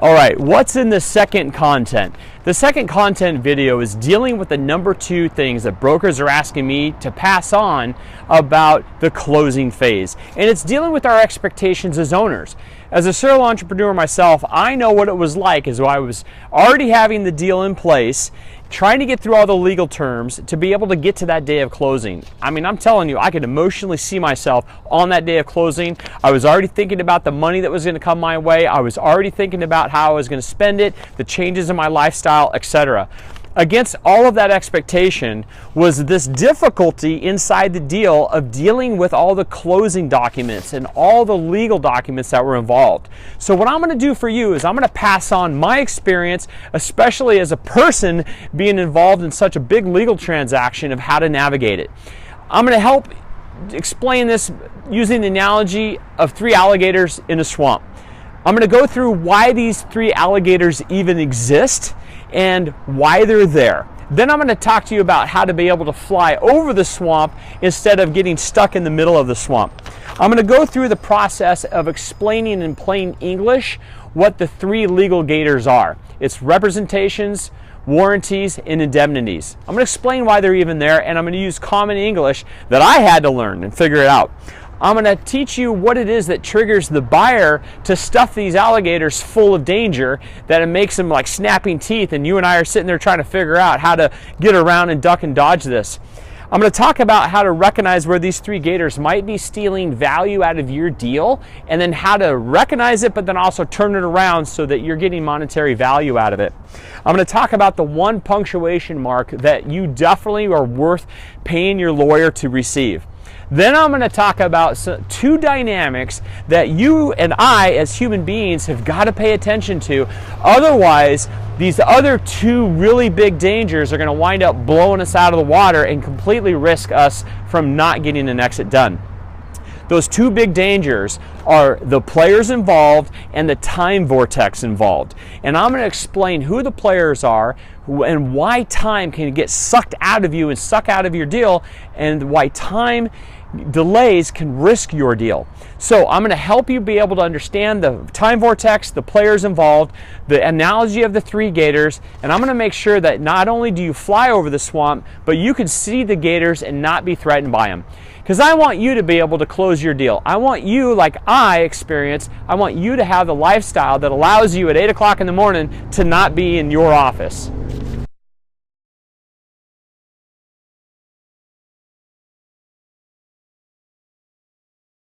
All right, what's in the second content? The second content video is dealing with the number 2 things that brokers are asking me to pass on about the closing phase. And it's dealing with our expectations as owners. As a serial entrepreneur myself, I know what it was like as I was already having the deal in place, trying to get through all the legal terms to be able to get to that day of closing. I mean, I'm telling you, I could emotionally see myself on that day of closing. I was already thinking about the money that was going to come my way. I was already thinking about how I was going to spend it, the changes in my lifestyle, etc. Against all of that expectation was this difficulty inside the deal of dealing with all the closing documents and all the legal documents that were involved. So what I'm going to do for you is I'm going to pass on my experience, especially as a person being involved in such a big legal transaction, of how to navigate it. I'm going to help explain this using the analogy of 3 alligators in a swamp. I'm going to go through why these 3 alligators even exist and why they're there. Then I'm going to talk to you about how to be able to fly over the swamp instead of getting stuck in the middle of the swamp. I'm going to go through the process of explaining in plain English what the 3 legal gators are. It's representations, warranties, and indemnities. I'm going to explain why they're even there, and I'm going to use common English that I had to learn and figure it out. I'm going to teach you what it is that triggers the buyer to stuff these alligators full of danger, that it makes them like snapping teeth, and you and I are sitting there trying to figure out how to get around and duck and dodge this. I'm going to talk about how to recognize where these 3 gators might be stealing value out of your deal, and then how to recognize it, but then also turn it around so that you're getting monetary value out of it. I'm going to talk about the 1 punctuation mark that you definitely are worth paying your lawyer to receive. Then I'm going to talk about 2 dynamics that you and I as human beings have got to pay attention to. Otherwise, these other 2 really big dangers are going to wind up blowing us out of the water and completely risk us from not getting an exit done. Those 2 big dangers are the players involved and the time vortex involved. And I'm going to explain who the players are and why time can get sucked out of you and suck out of your deal, and why time delays can risk your deal. So I'm going to help you be able to understand the time vortex, the players involved, the analogy of the 3 gators, and I'm going to make sure that not only do you fly over the swamp, but you can see the gators and not be threatened by them. Because I want you to be able to close your deal. I want you, like I experienced, I want you to have the lifestyle that allows you at 8 o'clock in the morning to not be in your office.